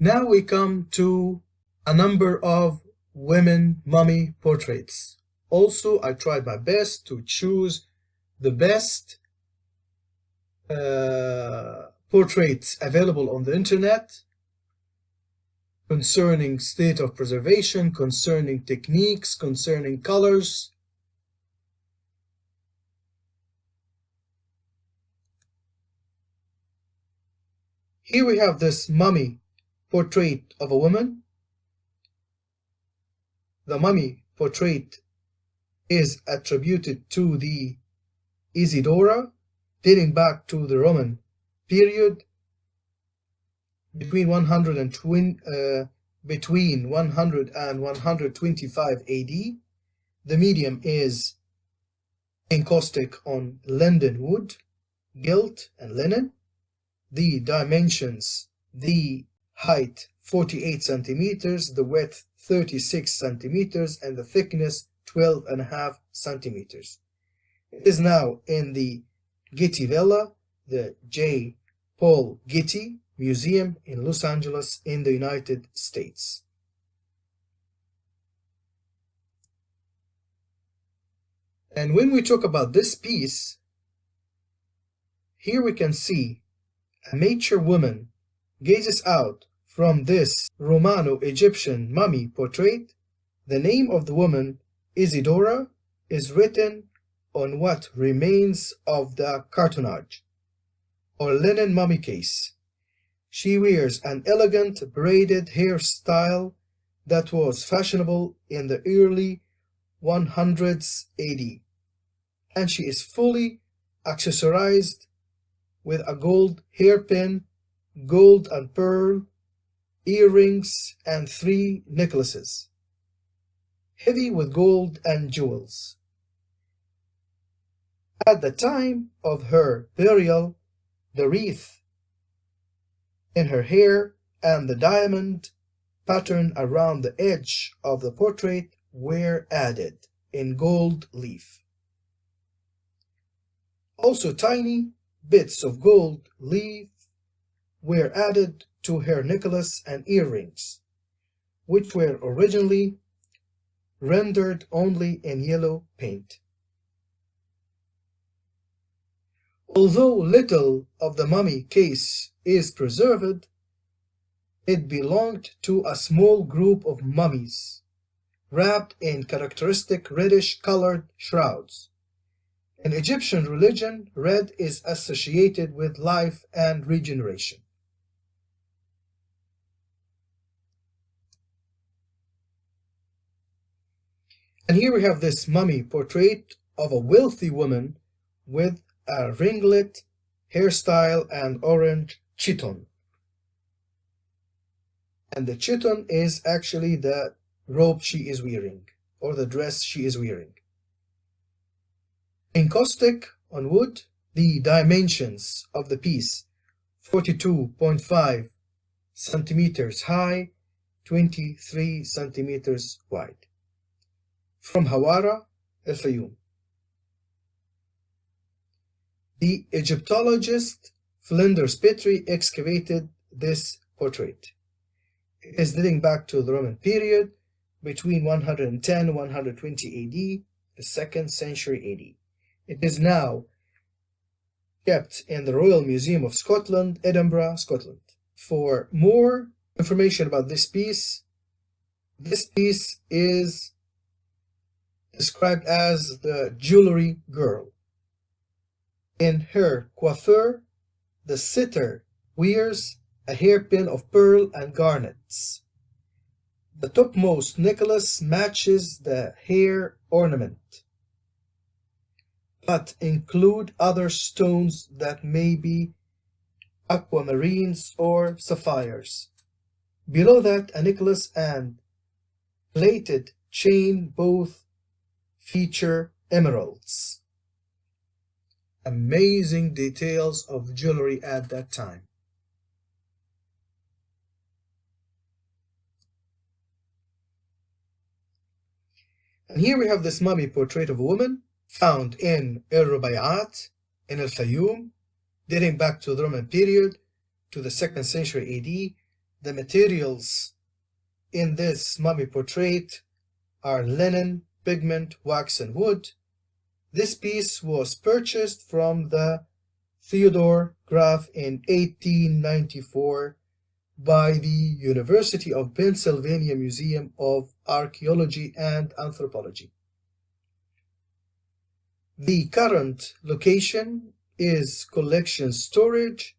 Now we come to a number of women mummy portraits. Also, I tried my best to choose the best portraits available on the internet concerning state of preservation, concerning techniques, concerning colors. Here we have this mummy portrait of a woman. The mummy portrait is attributed to the Isidora, dating back to the Roman period between 100 and 125 AD. The medium is encaustic on linden wood, gilt, and linen. The dimensions: the height 48 centimeters, the width 36 centimeters, and the thickness 12.5 centimeters. It is now in the Getty Villa, the J. Paul Getty Museum in Los Angeles in the United States. And when we talk about this piece, here we can see a mature woman gazes out from this Romano-Egyptian mummy portrait. The name of the woman, Isidora, is written on what remains of the cartonnage, or linen mummy case. She wears an elegant braided hairstyle that was fashionable in the early 100s AD, and she is fully accessorized with a gold hairpin, gold and pearl earrings, and 3 necklaces, heavy with gold and jewels. At the time of her burial, the wreath in her hair and the diamond pattern around the edge of the portrait were added in gold leaf. Also, tiny bits of gold leaf were added to her necklace and earrings, which were originally rendered only in yellow paint. Although little of the mummy case is preserved, it belonged to a small group of mummies wrapped in characteristic reddish-colored shrouds. In Egyptian religion, red is associated with life and regeneration. And here we have this mummy portrait of a wealthy woman with a ringlet hairstyle and orange chiton. And the chiton is actually the robe she is wearing, or the dress she is wearing. Encaustic on wood, the dimensions of the piece: 42.5 centimeters high, 23 centimeters wide. From Hawara, El Faiyum. The Egyptologist Flinders Petrie excavated this portrait. It is dating back to the Roman period between 110 and 120 AD, the 2nd century AD. It is now kept in the Royal Museum of Scotland, Edinburgh, Scotland. For more information about this piece is described as the jewelry girl. In her coiffure, the sitter wears a hairpin of pearl and garnets. The topmost necklace matches the hair ornament, but include other stones that may be aquamarines or sapphires. Below that, a necklace and plated chain both feature emeralds. Amazing details of jewelry at that time. And here we have this mummy portrait of a woman found in El Rubaiyat in El Faiyum, dating back to the Roman period to the 2nd century AD. The materials in this mummy portrait are linen, pigment, wax, and wood. This piece was purchased from the Theodore Graf in 1894 by the University of Pennsylvania Museum of Archaeology and Anthropology. The current location is collection storage,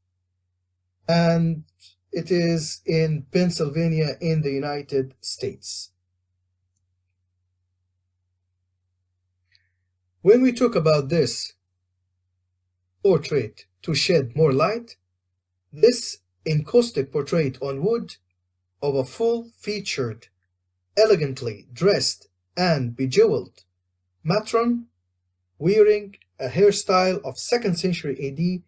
and it is in Pennsylvania in the United States. When we talk about this portrait to shed more light, this encaustic portrait on wood of a full-featured, elegantly dressed and bejeweled matron wearing a hairstyle of 2nd century AD,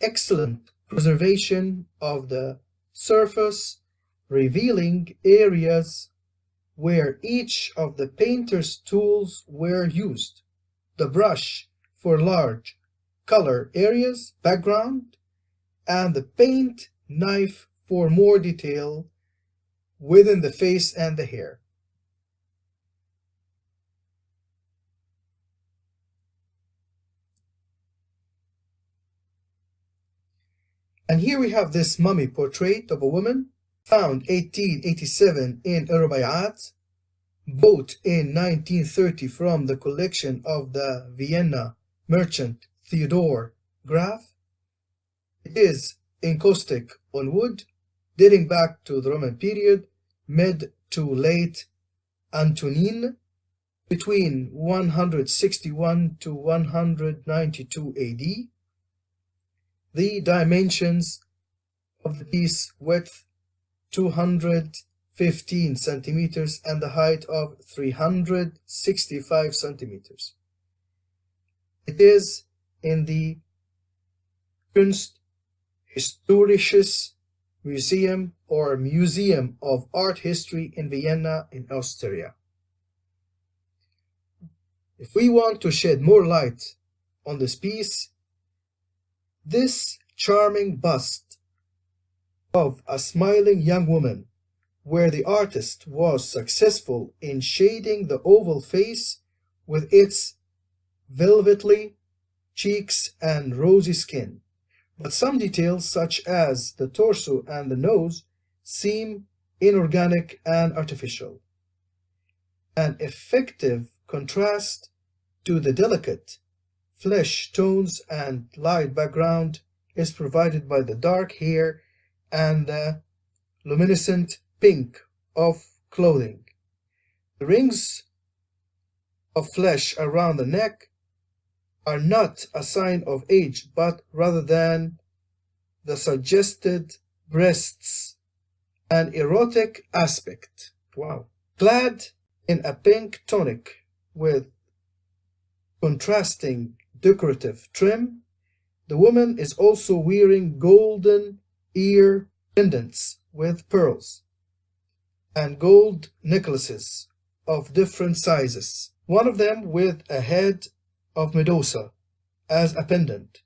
excellent preservation of the surface, revealing areas where each of the painter's tools were used. The brush for large color areas, background, and the paint knife for more detail within the face and the hair. And here we have this mummy portrait of a woman, found 1887 in Rubaiyat, bought in 1930 from the collection of the Vienna merchant Theodore Graf. It is encaustic on wood, dating back to the Roman period, mid to late Antonine, between 161 to 192 AD. The dimensions of the piece: width 215 centimeters and the height of 365 centimeters. It is in the Kunsthistorisches Museum or Museum of Art History in Vienna in Austria. If we want to shed more light on this piece, this charming bust of a smiling young woman, where the artist was successful in shading the oval face with its velvety cheeks and rosy skin, but some details such as the torso and the nose seem inorganic and artificial. An effective contrast to the delicate flesh tones and light background is provided by the dark hair and the luminescent pink of clothing. The rings of flesh around the neck are not a sign of age, but rather than the suggested breasts, an erotic aspect. Wow. Clad in a pink tunic with contrasting decorative trim, the woman is also wearing golden ear pendants with pearls and gold necklaces of different sizes, one of them with a head of Medusa as a pendant.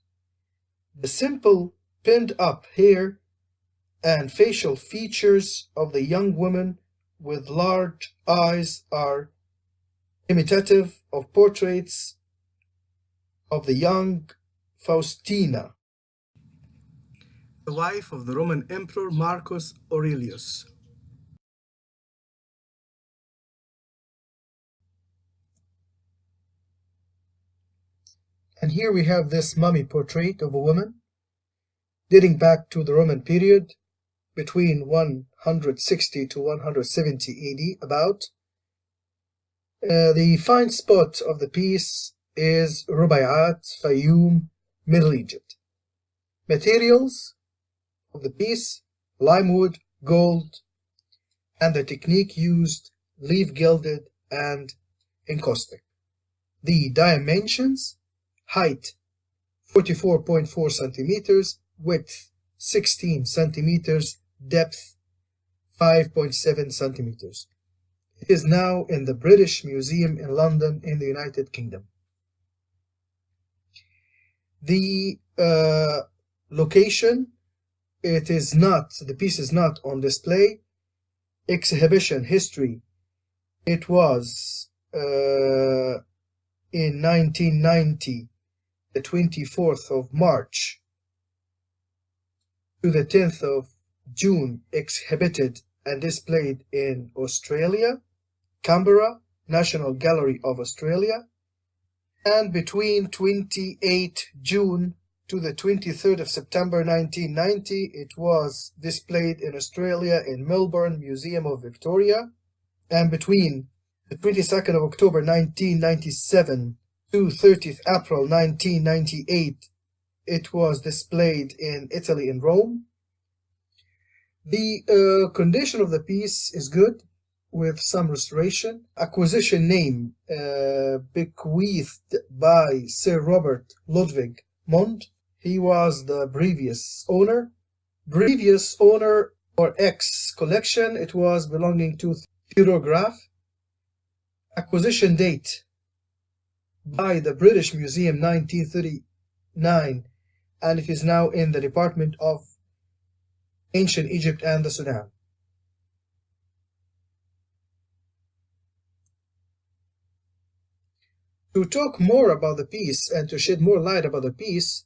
The simple pinned up hair and facial features of the young woman with large eyes are imitative of portraits of the young Faustina, the wife of the Roman Emperor Marcus Aurelius. And here we have this mummy portrait of a woman dating back to the Roman period, between 160 to 170 AD about. The fine spot of the piece is Rubaiyat, Faiyum, Middle Egypt. Materials of the piece: limewood, gold, and the technique used: leaf gilded and encaustic. The dimensions: height 44.4 centimeters, width 16 centimeters, depth 5.7 centimeters. It is now in the British Museum in London in the United Kingdom. The location the piece is not on display. Exhibition history. It was in 1990, the 24th of March to the 10th of June, exhibited and displayed in Australia, Canberra, National Gallery of Australia, and between 28 June to the 23rd of September 1990, it was displayed in Australia in Melbourne Museum of Victoria, and between the 22nd of October 1997 to 30th April 1998, it was displayed in Italy in Rome. The condition of the piece is good, with some restoration. Acquisition name bequeathed by Sir Robert Ludwig Mond. He was the previous owner. Previous owner or ex-collection, it was belonging to Theodore Graf. Acquisition date by the British Museum 1939, and it is now in the Department of Ancient Egypt and the Sudan. To talk more about the piece and to shed more light about the piece,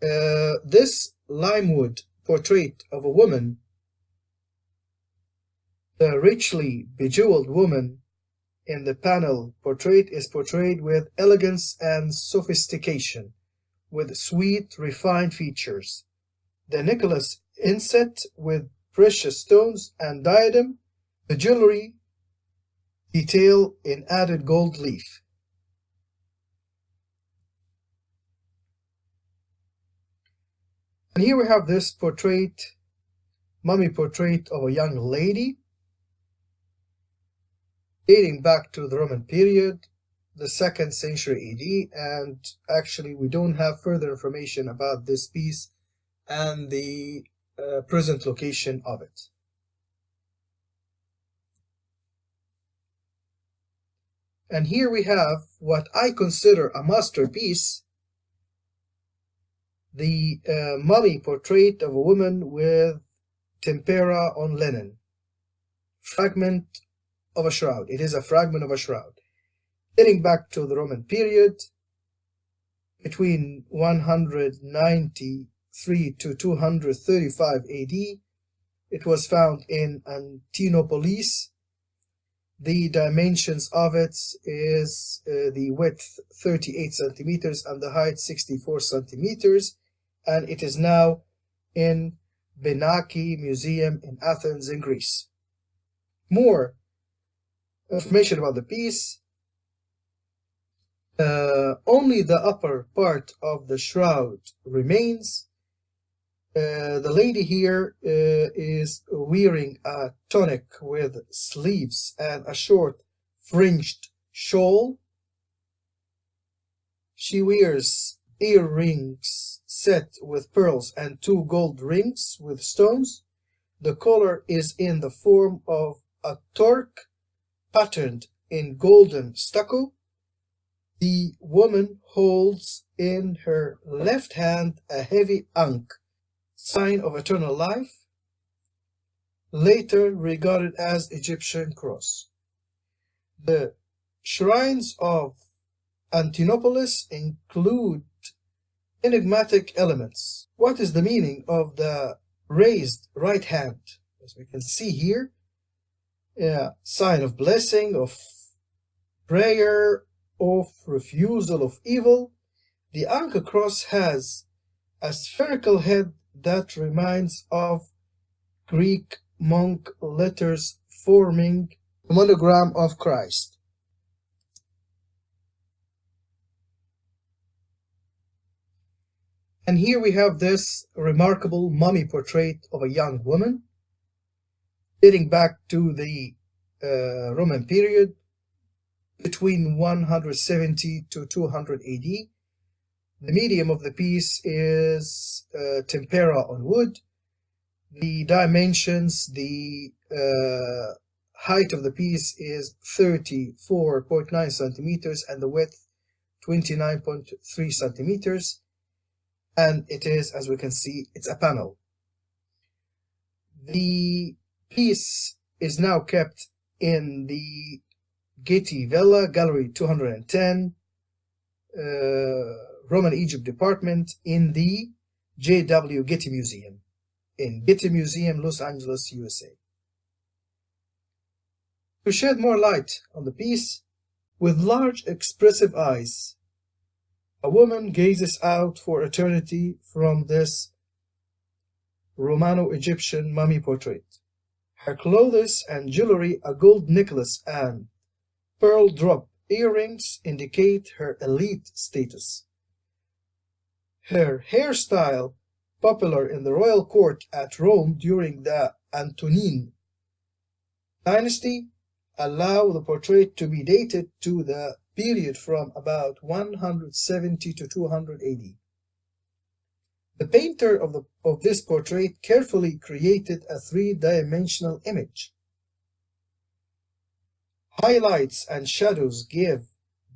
this limewood portrait of a woman, the richly bejeweled woman in the panel portrait, is portrayed with elegance and sophistication, with sweet, refined features. The necklace inset with precious stones and diadem, the jewelry detail in added gold leaf. And here we have this portrait, mummy portrait of a young lady, dating back to the Roman period, the 2nd century AD, and actually we don't have further information about this piece and the present location of it. And here we have what I consider a masterpiece, the mummy portrait of a woman with tempera on linen. Fragment of a shroud. It is a fragment of a shroud. Dating back to the Roman period, between 193 to 235 AD, it was found in Antinoopolis. The dimensions of it is the width 38 centimeters and the height 64 centimeters, and it is now in Benaki Museum in Athens in Greece. More information about the piece. Only the upper part of the shroud remains. The lady here is wearing a tunic with sleeves and a short fringed shawl. She wears earrings set with pearls and 2 gold rings with stones. The collar is in the form of a torque patterned in golden stucco. The woman holds in her left hand a heavy ankh, sign of eternal life, later regarded as Egyptian cross. The shrines of Antinoopolis include enigmatic elements. What is the meaning of the raised right hand? As we can see here, sign of blessing, of prayer, of refusal of evil. The ankh cross has a spherical head that reminds of Greek monk letters forming the monogram of Christ. And here we have this remarkable mummy portrait of a young woman dating back to the Roman period, between 170 to 200 AD. The medium of the piece is tempera on wood. The dimensions, the height of the piece is 34.9 centimeters and the width 29.3 centimeters. And it is, as we can see, it's a panel. The piece is now kept in the Getty Villa, Gallery 210, Roman Egypt Department in the J.W. Getty Museum, in Getty Museum, Los Angeles, USA. To shed more light on the piece, with large expressive eyes, a woman gazes out for eternity from this Romano-Egyptian mummy portrait. Her clothes and jewelry, a gold necklace and pearl drop earrings, indicate her elite status. Her hairstyle, popular in the royal court at Rome during the Antonine dynasty, allow the portrait to be dated to the period from about 170 to 200 AD. The painter of this portrait carefully created a three-dimensional image. Highlights and shadows give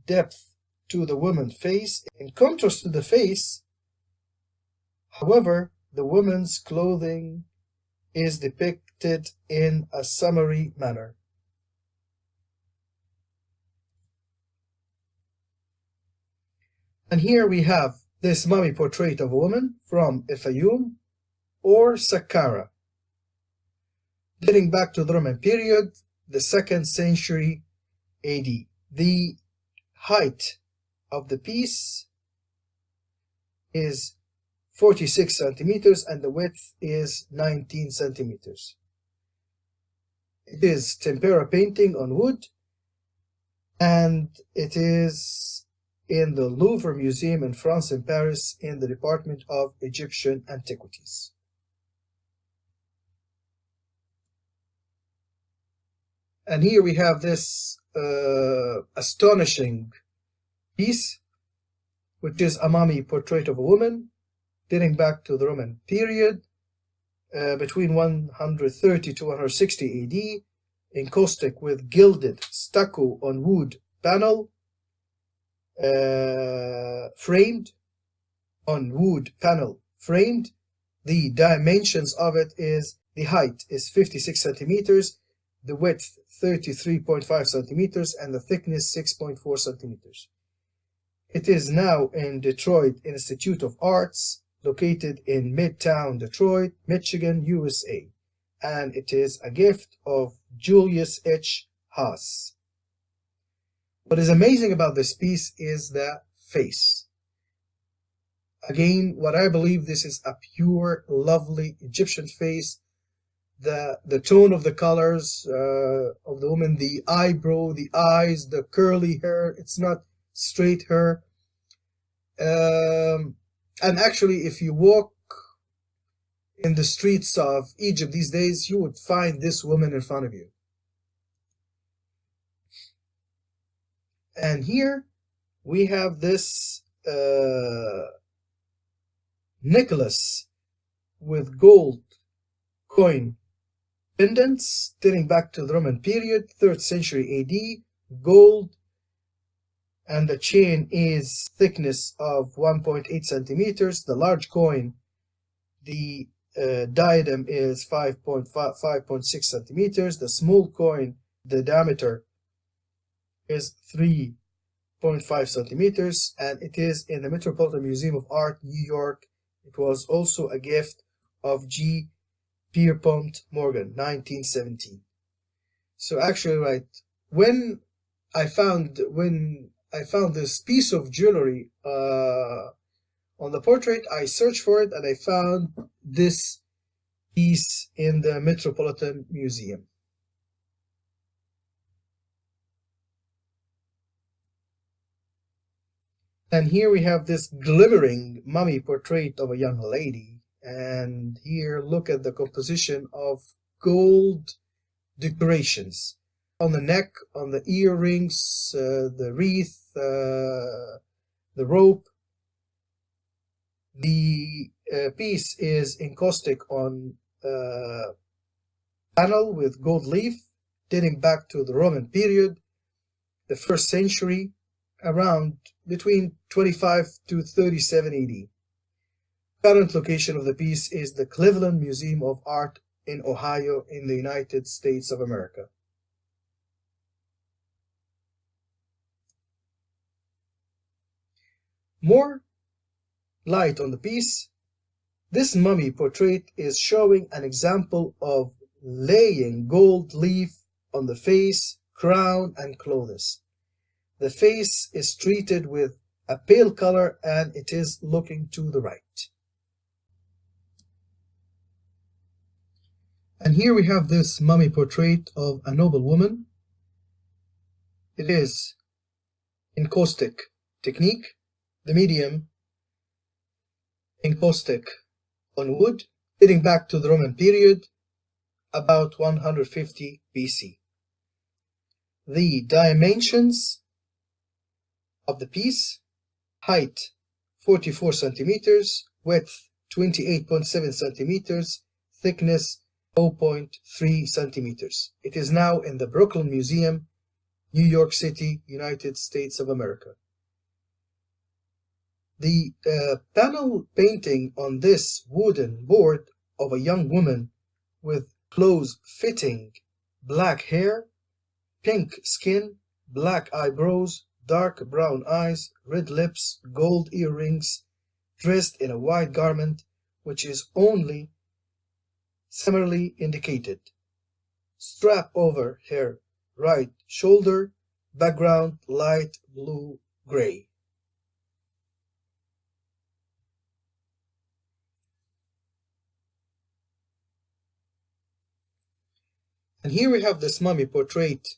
depth to the woman's face. In contrast to the face, however, the woman's clothing is depicted in a summary manner. And here we have this mummy portrait of a woman from Faiyum or Saqqara, dating back to the Roman period, the 2nd century AD. The height of the piece is 46 centimeters and the width is 19 centimeters. It is tempera painting on wood, and it is in the Louvre Museum in France in Paris in the Department of Egyptian Antiquities. And here we have this astonishing piece, which is a mummy portrait of a woman dating back to the Roman period, between 130 to 160 AD, encaustic with gilded stucco on wood panel, framed on wood panel framed. The dimensions of it is the height is 56 centimeters, the width 33.5 centimeters, and the thickness 6.4 centimeters. It is now in Detroit Institute of Arts, located in Midtown Detroit, Michigan, USA, and it is a gift of Julius H. Haas. What is amazing about this piece is the face. Again, what I believe this is a pure, lovely Egyptian face. The tone of the colors of the woman, the eyebrow, the eyes, the curly hair, it's not straight hair. And actually, if you walk in the streets of Egypt these days, you would find this woman in front of you. And here we have this necklace with gold coin pendants dating back to the Roman period, 3rd century AD, gold, and the chain is thickness of 1.8 centimeters. The large coin, the diadem is 5.6 centimeters. The small coin, the diameter is 3.5 centimeters, and it is in the Metropolitan Museum of Art, New York. It was also a gift of G. Pierpont Morgan, 1917. So actually, right, when I found this piece of jewelry on the portrait, I searched for it and I found this piece in the Metropolitan Museum. And here we have this glimmering mummy portrait of a young lady. And here, look at the composition of gold decorations on the neck, on the earrings, the wreath, the rope. The piece is encaustic on panel with gold leaf, dating back to the Roman period, the 1st century, around between 25 to 37 AD. Current location of the piece is the Cleveland Museum of Art, in Ohio in the United States of America. More light on the piece. This mummy portrait is showing an example of laying gold leaf on the face, crown, and clothes. The face is treated with a pale color and it is looking to the right. And here we have this mummy portrait of a noble woman. It is encaustic technique, the medium encaustic on wood, dating back to the Roman period, about 150 BC. The dimensions of the piece: height 44 centimeters, width 28.7 centimeters, thickness 0.3 centimeters. It is now in the Brooklyn Museum, New York City, United States of America. The panel painting on this wooden board of a young woman with close-fitting black hair, pink skin, black eyebrows, dark brown eyes, red lips, gold earrings, dressed in a white garment which is only similarly indicated. Strap over her right shoulder, background light blue-gray. And here we have this mummy portrait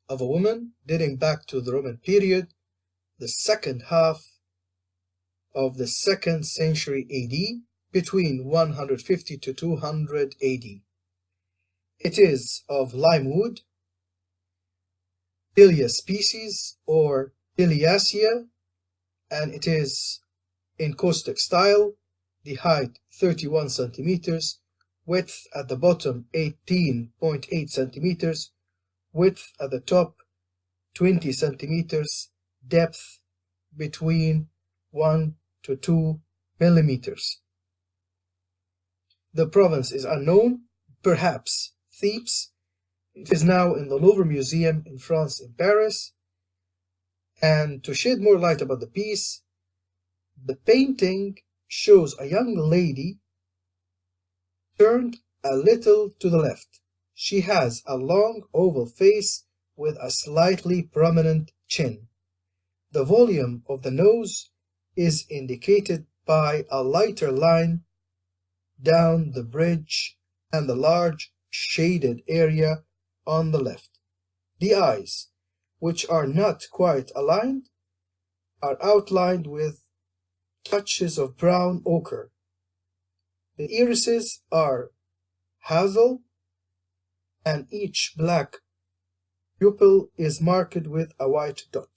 of a woman dating back to the Roman period, the second half of the 2nd century AD, between 150 to 200 AD. It is of lime wood, Pilia species or Piliacea, and it is encaustic style, the height 31 centimeters, width at the bottom 18.8 centimeters, width at the top 20 centimeters, depth between 1 to 2 millimeters. The province is unknown, perhaps Thebes. It is now in the Louvre Museum in France in Paris. And to shed more light about the piece, the painting shows a young lady turned a little to the left. She has a long oval face with a slightly prominent chin. The volume of the nose is indicated by a lighter line down the bridge and the large shaded area on the left. The eyes, which are not quite aligned, are outlined with touches of brown ochre. The irises are hazel, and each black pupil is marked with a white dot.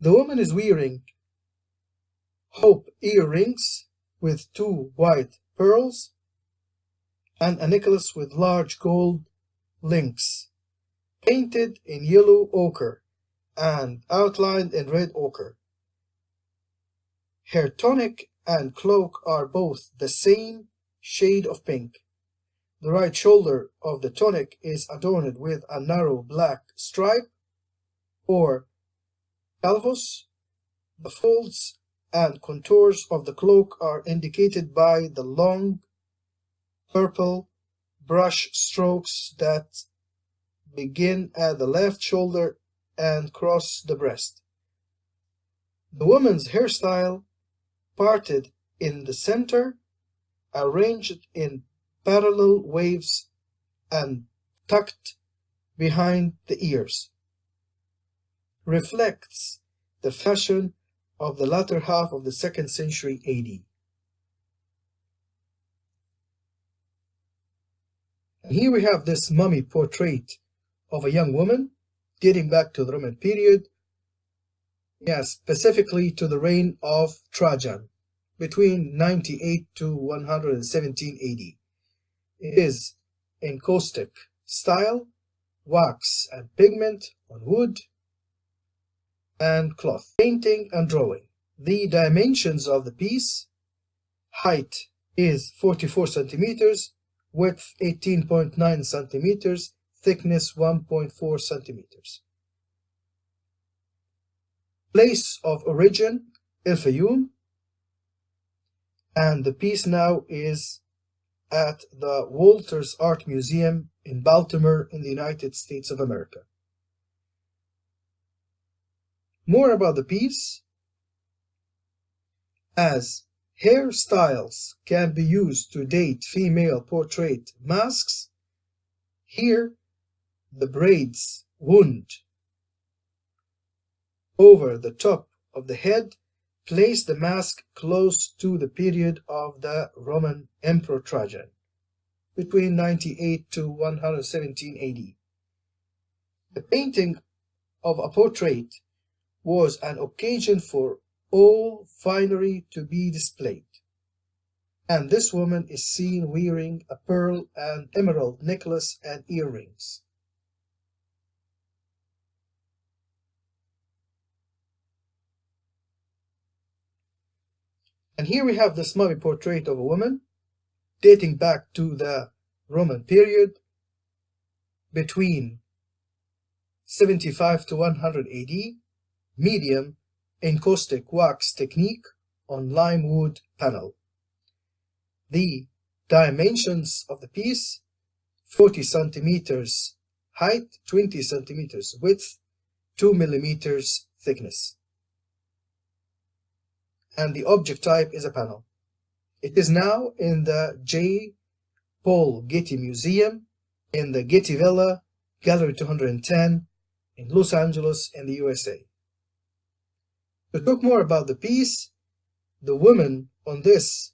The woman is wearing hoop earrings with 2 white pearls and a necklace with large gold links, painted in yellow ochre and outlined in red ochre. Her tunic and cloak are both the same shade of pink. The right shoulder of the tunic is adorned with a narrow black stripe or calvus. The folds and contours of the cloak are indicated by the long purple brush strokes that begin at the left shoulder and cross the breast. The woman's hairstyle parted in the center, arranged in parallel waves and tucked behind the ears, reflects the fashion of the latter half of the 2nd century AD. And here we have this mummy portrait of a young woman dating back to the Roman period, specifically to the reign of Trajan, between 98 to 117 AD. It is encaustic style, wax and pigment on wood and cloth, painting and drawing. The dimensions of the piece: height is 44 centimeters, width 18.9 centimeters, thickness 1.4 centimeters. Place of origin, El Faiyum, and the piece now is at the Walters Art Museum in Baltimore in the United States of America. More about the piece. As hairstyles can be used to date female portrait masks, here the braids wound over the top of the head place the mask close to the period of the Roman Emperor Trajan, between 98 to 117 AD. The painting of a portrait was an occasion for all finery to be displayed, and this woman is seen wearing a pearl and emerald necklace and earrings. And here we have this mummy portrait of a woman dating back to the Roman period between 75 to 100 AD, medium encaustic wax technique on lime wood panel. The dimensions of the piece: 40 centimeters height, 20 centimeters width, 2 millimeters thickness. And the object type is a panel. It is now in the J. Paul Getty Museum in the Getty Villa, Gallery 210 in Los Angeles in the USA. To talk more about the piece, the woman on this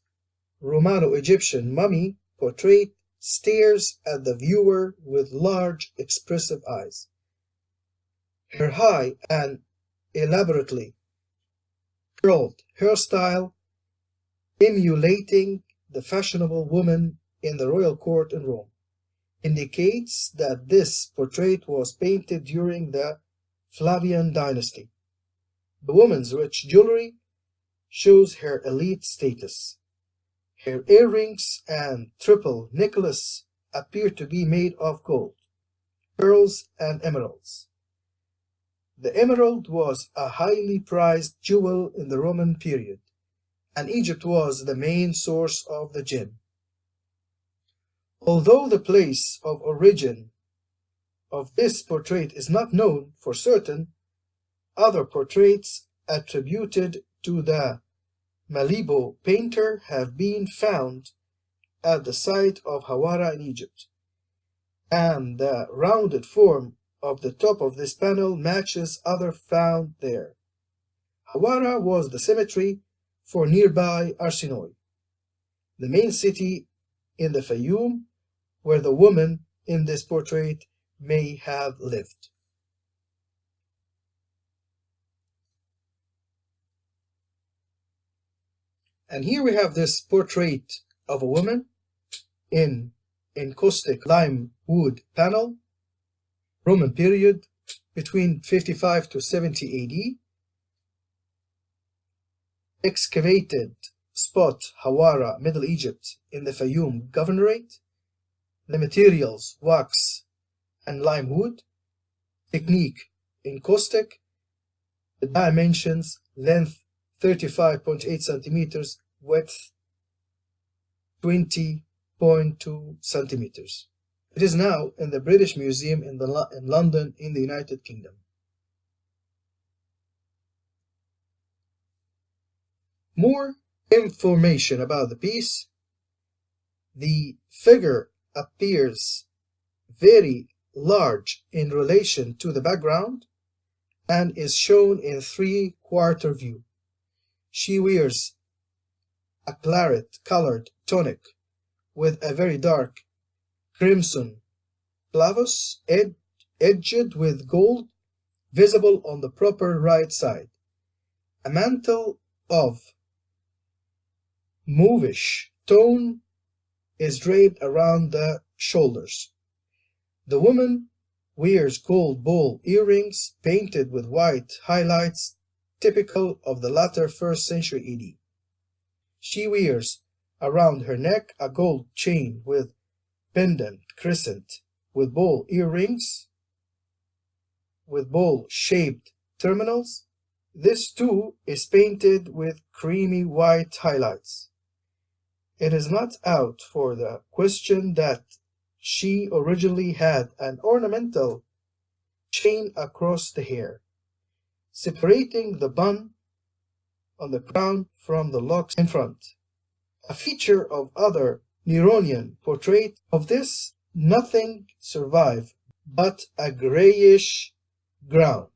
Romano-Egyptian mummy portrait stares at the viewer with large expressive eyes. Her high and elaborately curled hairstyle, emulating the fashionable woman in the royal court in Rome, indicates that this portrait was painted during the Flavian dynasty. The woman's rich jewelry shows her elite status. Her earrings and triple necklace appear to be made of gold, pearls, and emeralds. The emerald was a highly prized jewel in the Roman period, and Egypt was the main source of the gem. Although the place of origin of this portrait is not known for certain, other portraits attributed to the Malibo painter have been found at the site of Hawara in Egypt, and the rounded form of the top of this panel matches other found there. Hawara was the cemetery for nearby Arsinoe, the main city in the Faiyum, where the woman in this portrait may have lived. And here we have this portrait of a woman in encaustic lime wood panel, Roman period, between 55 to 70 AD. Excavated spot Hawara, Middle Egypt, in the Faiyum Governorate. The materials: wax and lime wood. Technique: encaustic. The dimensions: length 35.8 centimeters, width 20.2 centimeters. It is now in the British Museum in London in the United Kingdom. More information about the piece. The figure appears very large in relation to the background and is shown in three-quarter view. She wears a claret-colored tunic with a very dark crimson blouse edged with gold, visible on the proper right side. A mantle of mauvish tone is draped around the shoulders. The woman wears gold ball earrings painted with white highlights, typical of the latter 1st century AD. She wears Around her neck, a gold chain with pendant crescent with ball earrings with ball-shaped terminals. This too is painted with creamy white highlights. It is not out for the question that she originally had an ornamental chain across the hair, separating the bun on the crown from the locks in front. A feature of other Neronian portrait of this, nothing survived but a grayish ground.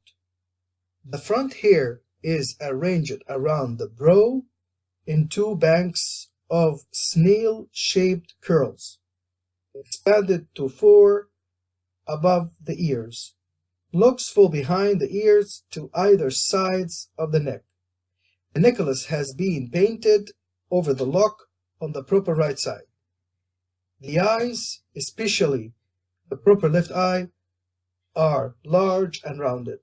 The front hair is arranged around the brow in two banks of snail-shaped curls, expanded to 4 above the ears. Locks fall behind the ears to either sides of the neck. The necklace has been painted over the lock on the proper right side. The eyes, especially the proper left eye, are large and rounded,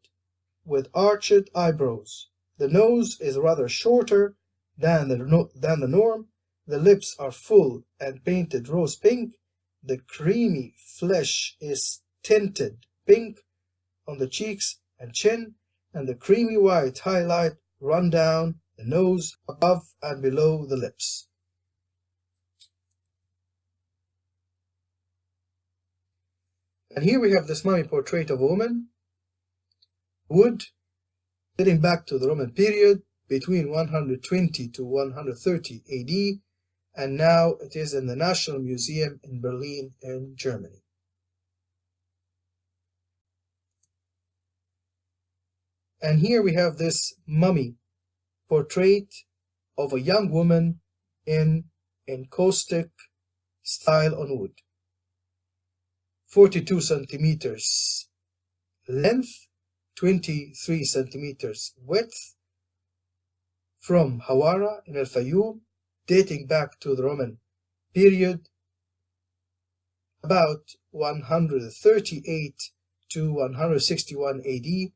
with arched eyebrows. The nose is rather shorter than the norm. The lips are full and painted rose pink. The creamy flesh is tinted pink on the cheeks and chin, and the creamy white highlight run down the nose, above and below the lips. And here we have this mummy portrait of a woman, wood, dating back to the Roman period, between 120 to 130 AD, and now it is in the National Museum in Berlin in Germany. And here we have this mummy portrait of a young woman in encaustic style on wood. 42 centimeters length, 23 centimeters width, from Hawara in Faiyum, dating back to the Roman period, about 138 to 161 AD,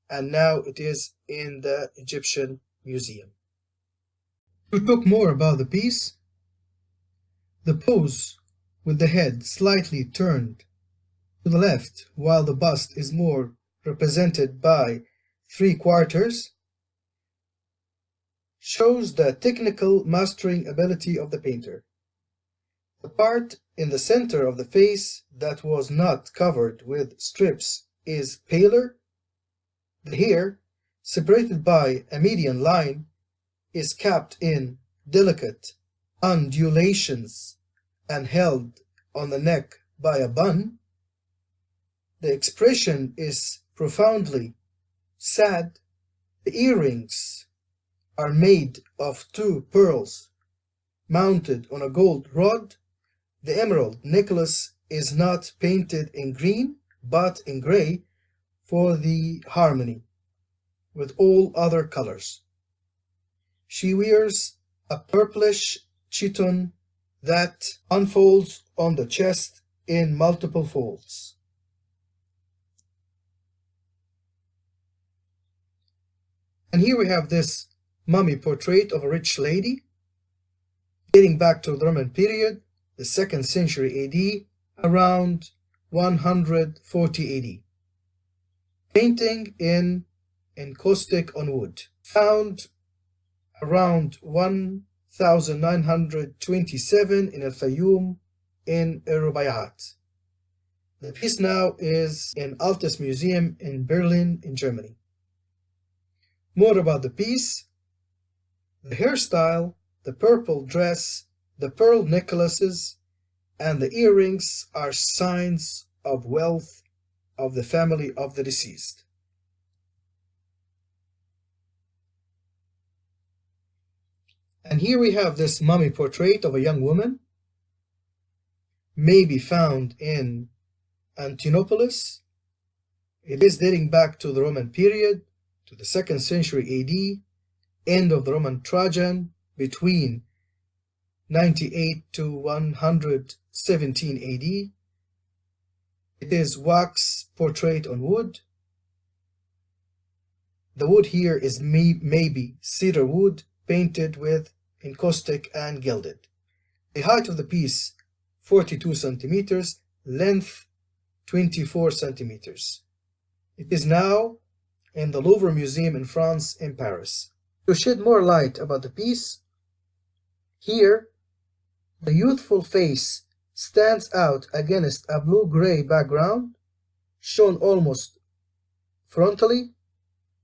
and now it is in the Egyptian Museum. To talk more about the piece, the pose with the head slightly turned to the left while the bust is more represented by 3/4 shows the technical mastering ability of the painter. The part in the center of the face that was not covered with strips is paler. The hair, separated by a median line, is capped in delicate undulations and held on the neck by a bun. The expression is profoundly sad. The earrings are made of 2 pearls mounted on a gold rod. The emerald necklace is not painted in green but in gray for the harmony with all other colors. She wears a purplish chiton that unfolds on the chest in multiple folds. And here we have this mummy portrait of a rich lady, dating back to the Roman period, the 2nd century AD, around 140 AD. Painting in encaustic on wood, found around 1927 in Faiyum in Rubaiyat. The piece now is in Altes Museum in Berlin in Germany. More about the piece: the hairstyle, the purple dress, the pearl necklaces, and the earrings are signs of wealth of the family of the deceased. And here we have this mummy portrait of a young woman, may be found in Antinoopolis. It is dating back to the Roman period, to the 2nd century AD, end of the Roman Trajan, between 98 to 117 AD. It is wax portrait on wood. The wood here is maybe cedar wood painted with encaustic and gilded. The height of the piece 42 centimeters, length 24 centimeters. It is now in the Louvre Museum in France in Paris. To shed more light about the piece, here the youthful face stands out against a blue-gray background, shown almost frontally.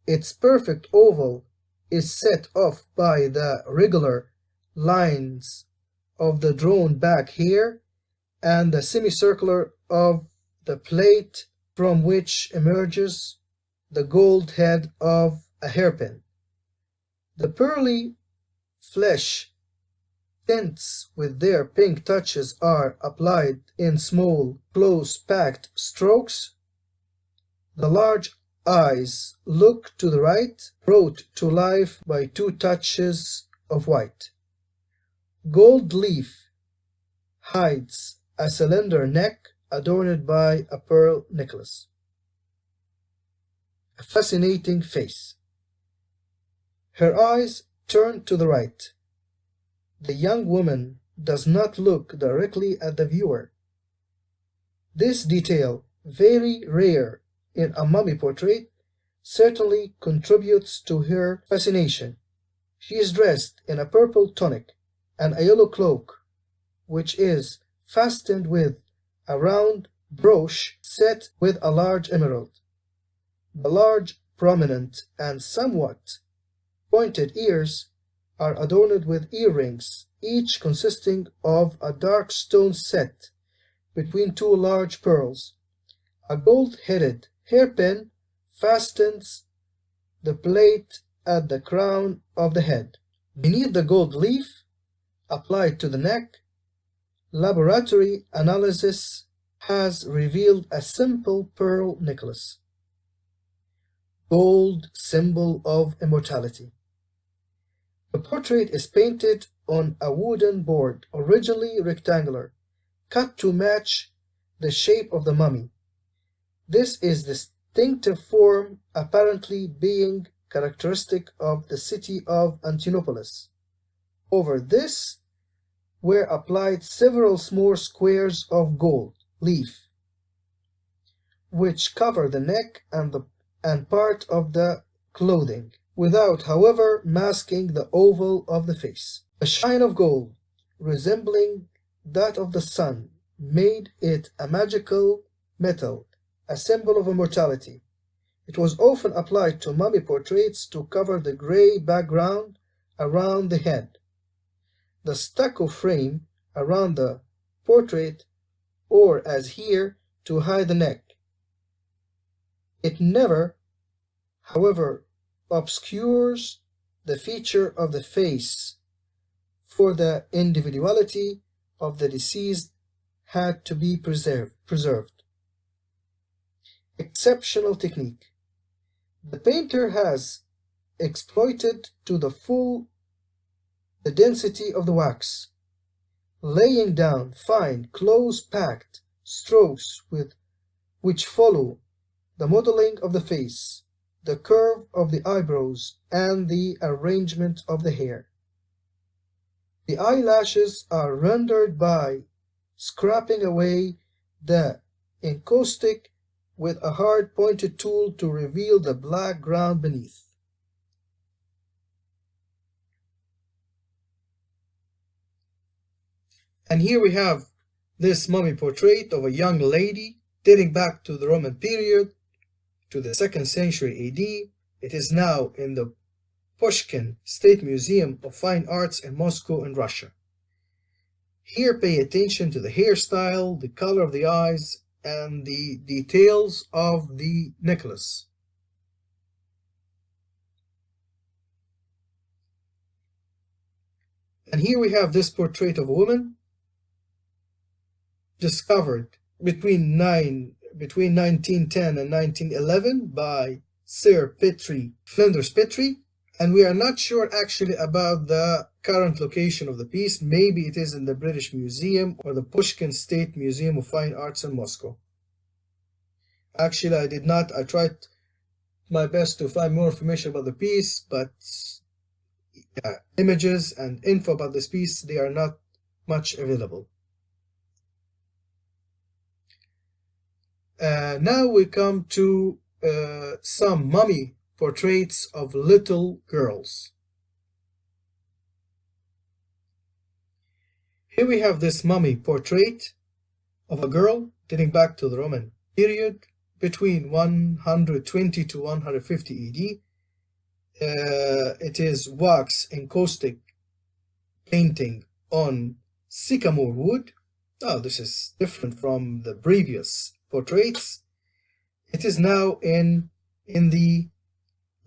Its perfect oval is set off by the regular lines of the drawn back hair and the semicircular of the plate from which emerges the gold head of a hairpin. The pearly flesh tints with their pink touches are applied in small, close-packed strokes. The large eyes look to the right, brought to life by two touches of white. Gold leaf hides a slender neck adorned by a pearl necklace. A fascinating face. Her eyes turn to the right. The young woman does not look directly at the viewer. This detail, very rare in a mummy portrait, certainly contributes to her fascination. She is dressed in a purple tunic and a yellow cloak, which is fastened with a round brooch set with a large emerald. The large, prominent, and somewhat pointed ears are adorned with earrings, each consisting of a dark stone set between two large pearls. A gold-headed hairpin fastens the plate at the crown of the head. Beneath the gold leaf, applied to the neck, laboratory analysis has revealed a simple pearl necklace. Gold, symbol of immortality. The portrait is painted on a wooden board, originally rectangular, cut to match the shape of the mummy. This is distinctive form, apparently being characteristic of the city of Antinoopolis. Over this were applied several small squares of gold leaf, which cover the neck and part of the clothing, without, however, masking the oval of the face. A shine of gold, resembling that of the sun, made it a magical metal, a symbol of immortality. It was often applied to mummy portraits to cover the gray background around the head, the stucco frame around the portrait, or, as here, to hide the neck. It never, however, obscures the feature of the face, for the individuality of the deceased had to be preserved. Exceptional technique. The painter has exploited to the full the density of the wax, laying down fine, close-packed strokes which follow the modeling of the face, the curve of the eyebrows, and the arrangement of the hair. The eyelashes are rendered by scraping away the encaustic with a hard pointed tool to reveal the black ground beneath. And here we have this mummy portrait of a young lady dating back to the Roman period, to the 2nd century AD. It is now in the Pushkin State Museum of Fine Arts in Moscow in Russia. Here pay attention to the hairstyle, the color of the eyes, and the details of the necklace. And here we have this portrait of a woman discovered between 1910 and 1911 by Sir Flinders Petrie, and we are not sure actually about the current location of the piece. Maybe it is in the British Museum or the Pushkin State Museum of Fine Arts in Moscow. Actually, I tried my best to find more information about the piece, but images and info about this piece, they are not much available. Now we come to some mummy portraits of little girls. Here we have this mummy portrait of a girl dating back to the Roman period between 120 to 150 AD. It is wax encaustic painting on sycamore wood. Oh, this is different from the previous portraits. It is now in the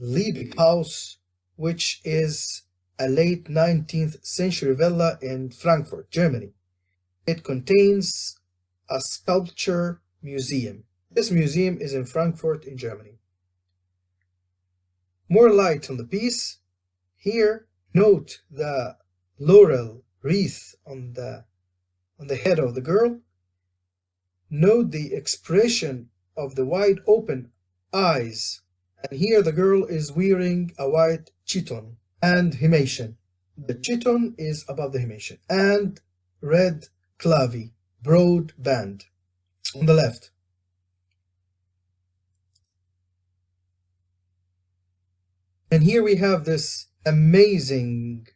Liebig house, which is a late 19th century villa in Frankfurt, Germany. It contains a sculpture museum. This museum is in Frankfurt in Germany. More light on the piece. Here, note the laurel wreath on the head of the girl. Note the expression of the wide open eyes. And here the girl is wearing a white chiton and himation. The chiton is above the himation. And red clavi, broad band on the left. And here we have this amazing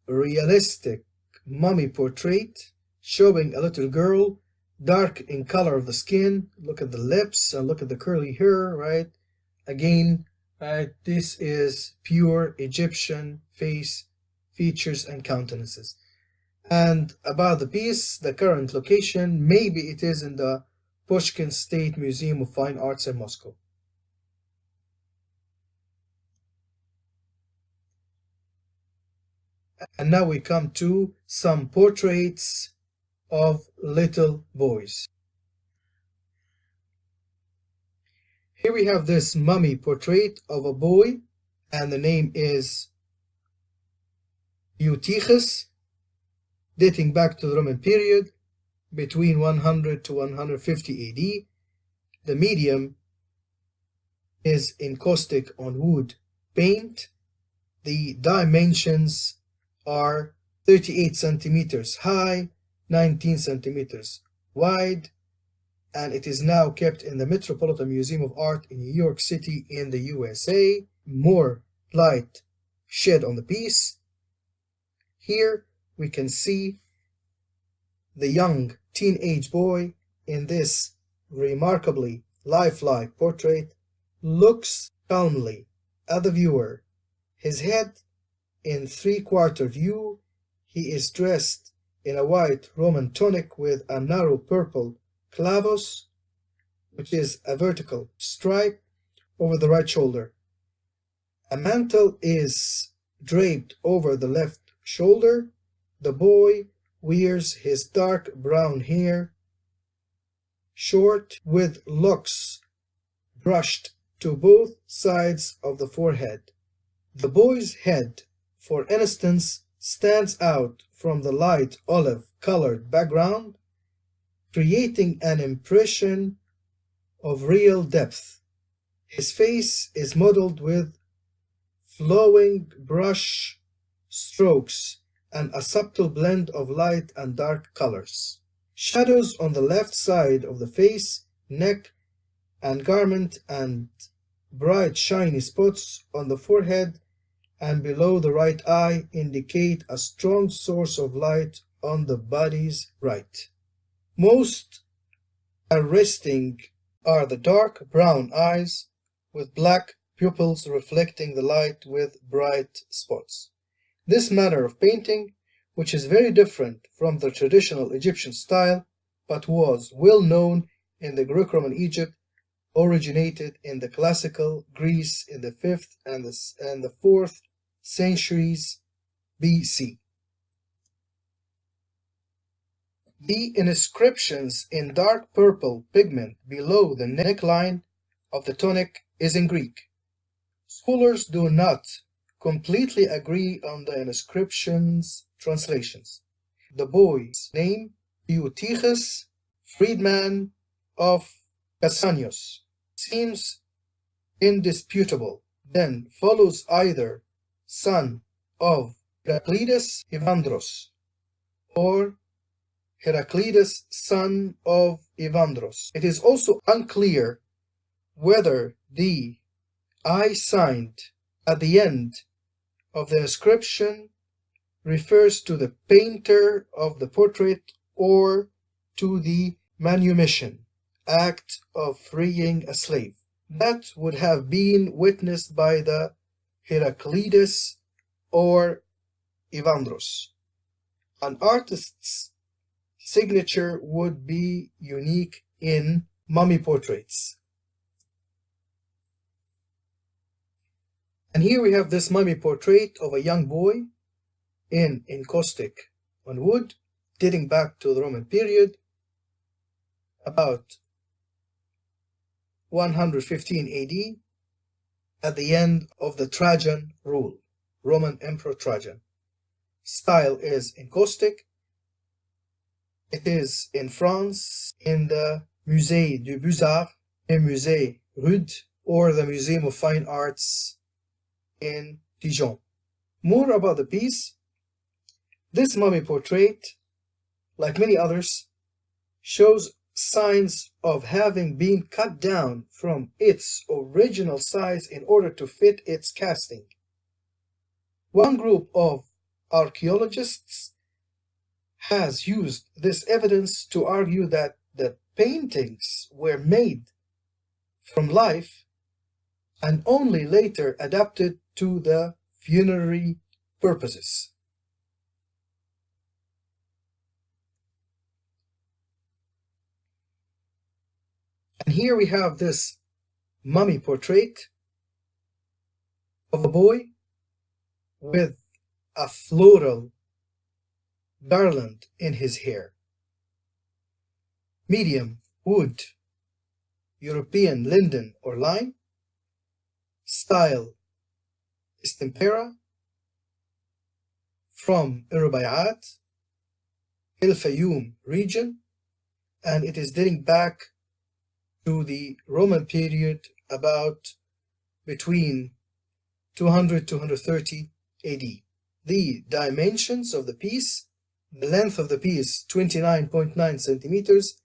realistic mummy portrait showing a little girl, dark in color of the skin. Look at the lips and look at the curly hair, right? Again, right, this is pure Egyptian face features and countenances. And about the piece, the current location, maybe it is in the Pushkin State Museum of Fine Arts in Moscow. And now we come to some portraits of little boys. Here we have this mummy portrait of a boy, and the name is Eutychus, dating back to the Roman period, between 100 to 150 AD. The medium is encaustic on wood paint. The dimensions are 38 centimeters high, 19 centimeters wide, and it is now kept in the Metropolitan Museum of Art in New York City in the USA. More light shed on the piece. Here we can see the young teenage boy in this remarkably lifelike portrait looks calmly at the viewer. His head in three-quarter view. He is dressed in a white Roman tunic with a narrow purple clavos, which is a vertical stripe over the right shoulder. A mantle is draped over the left shoulder. The boy wears his dark brown hair short with locks brushed to both sides of the forehead. The boy's head, for instance, stands out from the light olive-colored background, creating an impression of real depth. His face is modeled with flowing brush strokes and a subtle blend of light and dark colors. Shadows on the left side of the face, neck, and garment, and bright shiny spots on the forehead and below the right eye indicate a strong source of light on the body's right. Most arresting are the dark brown eyes with black pupils reflecting the light with bright spots. This manner of painting, which is very different from the traditional Egyptian style but was well known in the Greco-Roman Egypt, originated in the classical Greece in the 5th and the 4th centuries BC. The inscriptions in dark purple pigment below the neckline of the tunic is in Greek. Scholars do not completely agree on the inscription's translations. The boy's name, Eutychus, freedman of Cassanius, seems indisputable, then follows either son of Heraclides Evandros or Heraclides, son of Evandros. It is also unclear whether the I signed at the end of the inscription refers to the painter of the portrait or to the manumission, act of freeing a slave, that would have been witnessed by the Heraclides or Evandros. An artist's signature would be unique in mummy portraits. And here we have this mummy portrait of a young boy in encaustic on wood, dating back to the Roman period, about 115 AD, at the end of the Trajan rule, Roman Emperor Trajan. Style is encaustic. It is in France, in the Musée des Beaux-Arts, Musée Rude, or the Museum of Fine Arts in Dijon. More about the piece. This mummy portrait, like many others, shows signs of having been cut down from its original size in order to fit its casting. One group of archaeologists has used this evidence to argue that the paintings were made from life and only later adapted to the funerary purposes. And here we have this mummy portrait of a boy with a floral garland in his hair. Medium wood, European linden or lime. Style is tempera, from Rubaiyat, El Faiyum region, and it is dating back to the Roman period, about between 200 to 130 AD. The dimensions of the piece: the length of the piece 29.9 centimeters,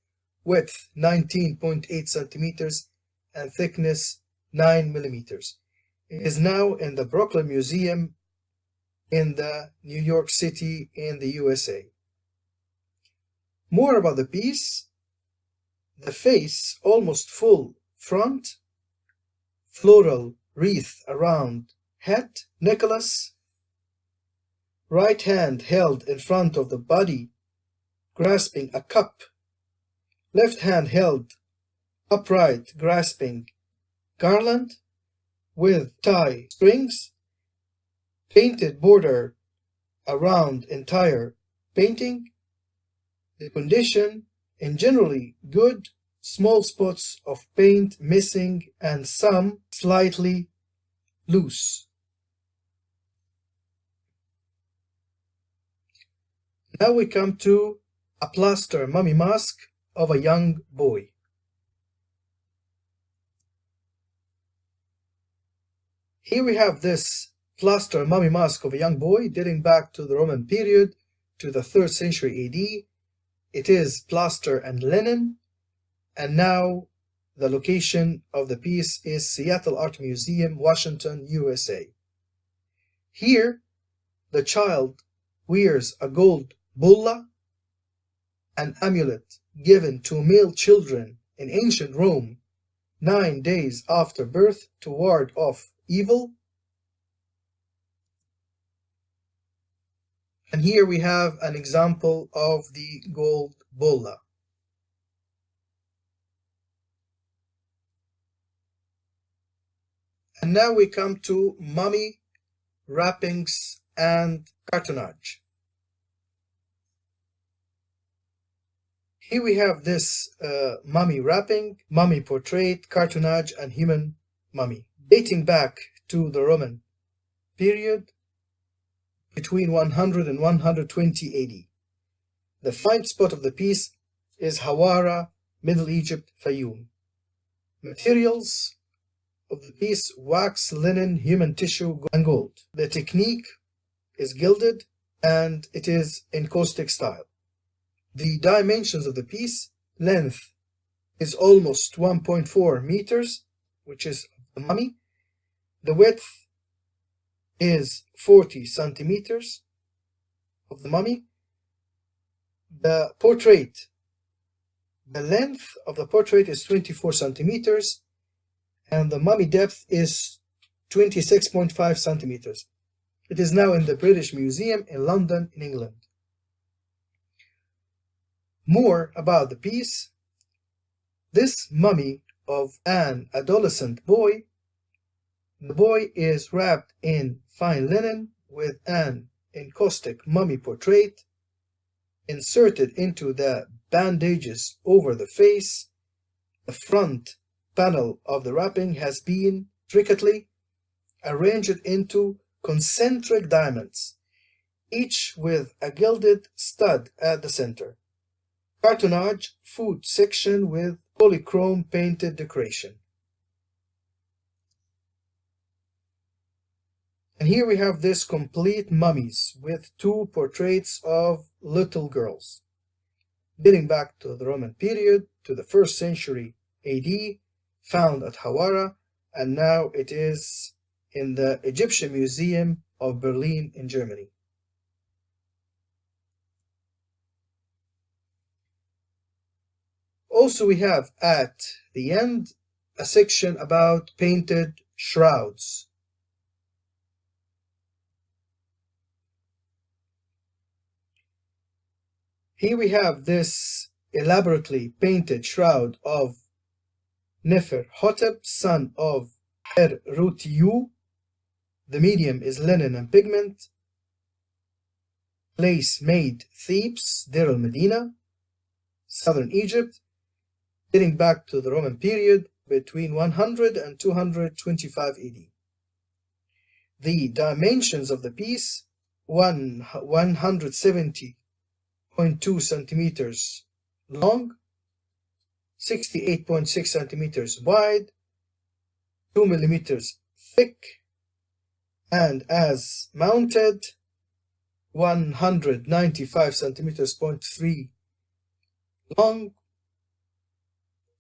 width 19.8 centimeters, and thickness 9 millimeters. It is now in the Brooklyn Museum in the New York City in the USA. More about the piece: the face almost full front, floral wreath around head, necklace, right hand held in front of the body grasping a cup, left hand held upright grasping garland with tie strings, painted border around entire painting. The condition in generally good, small spots of paint missing and some slightly loose. Now we come to a plaster mummy mask of a young boy. Here we have this plaster mummy mask of a young boy dating back to the Roman period, to the 3rd century AD. It is plaster and linen, and now the location of the piece is Seattle Art Museum, Washington, USA. Here, the child wears a gold bulla, an amulet given to male children in ancient Rome 9 days after birth to ward off evil. And here we have an example of the gold bulla. And now we come to mummy wrappings and cartonnage. Here we have this mummy wrapping, mummy portrait, cartonnage, and human mummy, dating back to the Roman period, between 100 and 120 AD. The fine spot of the piece is Hawara, Middle Egypt, Faiyum. Materials of the piece: wax, linen, human tissue, and gold. The technique is gilded and it is encaustic style. The dimensions of the piece: length is almost 1.4 meters, which is the mummy. The width is 40 centimeters of the mummy. The portrait, the length of the portrait is 24 centimeters, and the mummy depth is 26.5 centimeters. It is now in the British Museum in London, in England. More about the piece. This mummy of an adolescent boy. The boy is wrapped in fine linen with an encaustic mummy portrait inserted into the bandages over the face. The front panel of the wrapping has been intricately arranged into concentric diamonds, each with a gilded stud at the center. Cartonnage foot section with polychrome painted decoration. And here we have this complete mummies with two portraits of little girls, dating back to the Roman period, to the 1st century AD, found at Hawara, and now it is in the Egyptian Museum of Berlin in Germany. Also, we have at the end a section about painted shrouds. Here we have this elaborately painted shroud of Nefer-Hotep, son of Er-Rutiu. The medium is linen and pigment. Place made Thebes, Deir el-Medina, southern Egypt, dating back to the Roman period between 100 and 225 AD. The dimensions of the piece: 170.2 centimeters long, 68.6 centimeters wide, 2 millimeters thick, and as mounted, 195 centimeters, 0.3 long,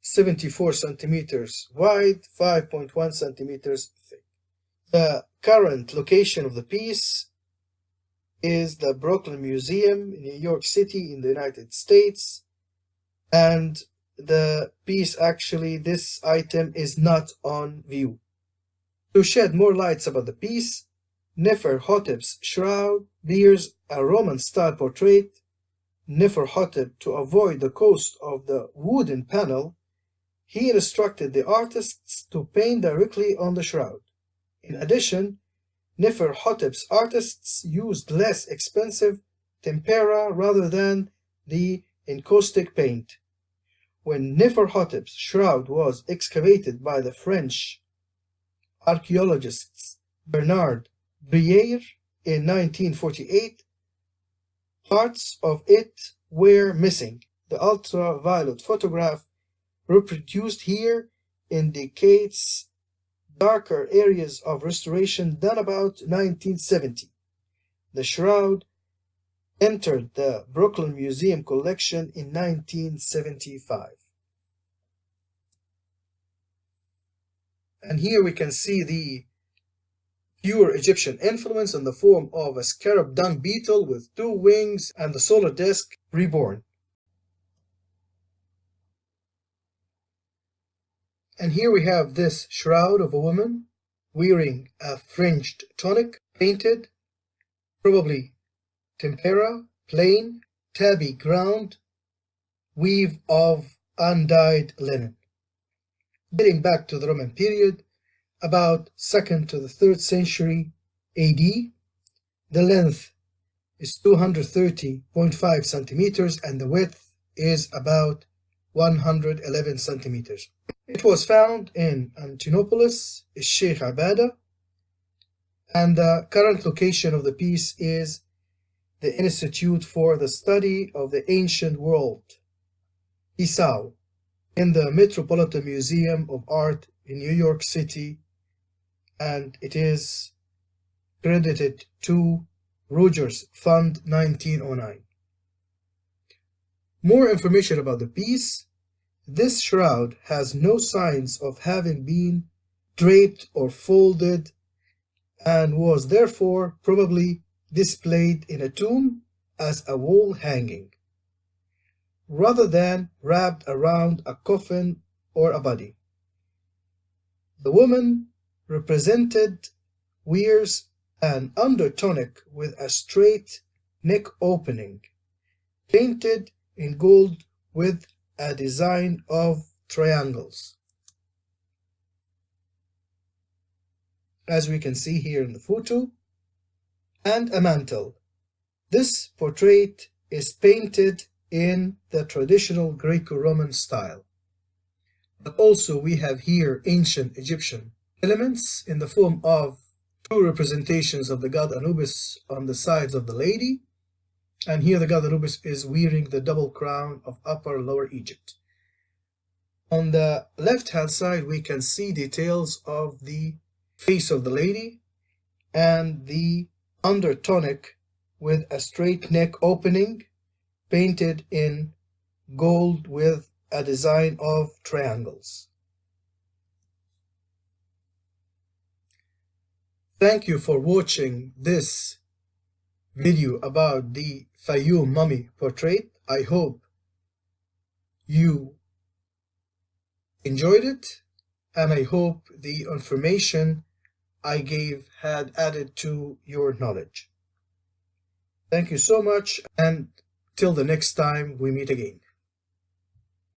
74 centimeters wide, 5.1 centimeters thick. The current location of the piece is the Brooklyn Museum in New York City in the United States, and the piece, actually this item, is not on view. To shed more lights about the piece, Nefer-Hotep's shroud bears a Roman-style portrait. Nefer-Hotep, to avoid the cost of the wooden panel, he instructed the artists to paint directly on the shroud. In addition, Nefer-Hotep's artists used less expensive tempera rather than the encaustic paint. When Nefer-Hotep's shroud was excavated by the French archaeologists Bernard Brière in 1948, parts of it were missing. The ultraviolet photograph reproduced here indicates darker areas of restoration done about 1970. The shroud entered the Brooklyn Museum collection in 1975. And here we can see the pure Egyptian influence in the form of a scarab dung beetle with two wings and the solar disk reborn. And here we have this shroud of a woman wearing a fringed tunic, painted, probably tempera, plain, tabby ground, weave of undyed linen. Dating back to the Roman period, about 2nd to the 3rd century AD, the length is 230.5 centimeters and the width is about 111 centimeters. It was found in Antinoopolis, Sheikh Abada, and the current location of the piece is the Institute for the Study of the Ancient World, ISAO, in the Metropolitan Museum of Art in New York City, and it is credited to Rogers Fund 1909. More information about the piece. This shroud has no signs of having been draped or folded and was therefore probably displayed in a tomb as a wall hanging, rather than wrapped around a coffin or a body. The woman represented wears an undertunic with a straight neck opening, painted in gold with a design of triangles, as we can see here in the photo, and a mantle. This portrait is painted in the traditional Greco-Roman style. But also we have here ancient Egyptian elements in the form of two representations of the god Anubis on the sides of the lady, and here the god Anubis is wearing the double crown of Upper Lower Egypt. On the left hand side we can see details of the face of the lady and the undertunic with a straight neck opening painted in gold with a design of triangles. Thank you for watching this video about the Faiyum mummy portrait. I hope you enjoyed it, and I hope the information I gave had added to your knowledge. Thank you so much, and till the next time we meet again.